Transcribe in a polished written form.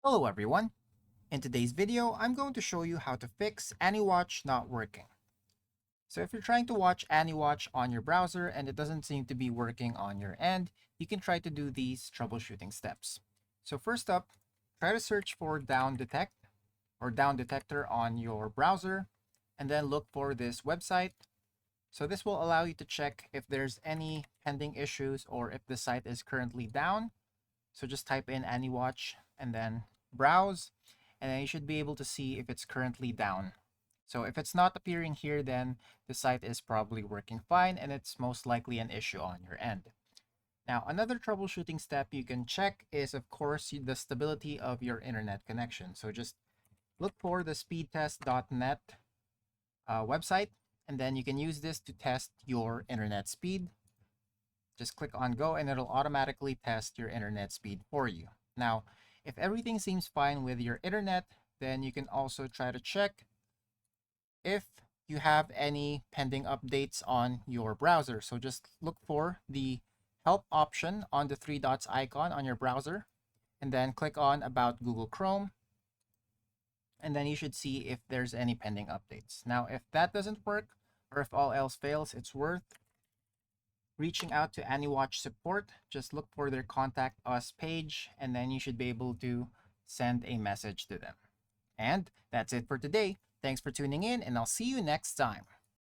Hello everyone. In today's video, I'm going to show you how to fix AniWatch not working. So if you're trying to watch AniWatch on your browser and it doesn't seem to be working on your end, you can try to do these troubleshooting steps. So first up, try to search for down detector on your browser and then look for this website. So this will allow you to check if there's any pending issues or if the site is currently down. So just type in AniWatch and then browse, and then you should be able to see if it's currently down. So if it's not appearing here, then the site is probably working fine and it's most likely an issue on your end. Now, another troubleshooting step you can check is, of course, the stability of your internet connection. So just look for the speedtest.net website, and then you can use this to test your internet speed. Just click on go and it'll automatically test your internet speed for you. Now, if everything seems fine with your internet, then you can also try to check if you have any pending updates on your browser. So just look for the help option on the three dots icon on your browser and then click on about Google Chrome. And then you should see if there's any pending updates. Now, if that doesn't work or if all else fails, it's worth reaching out to AniWatch support. Just look for their contact us page and then you should be able to send a message to them. And that's it for today. Thanks for tuning in and I'll see you next time.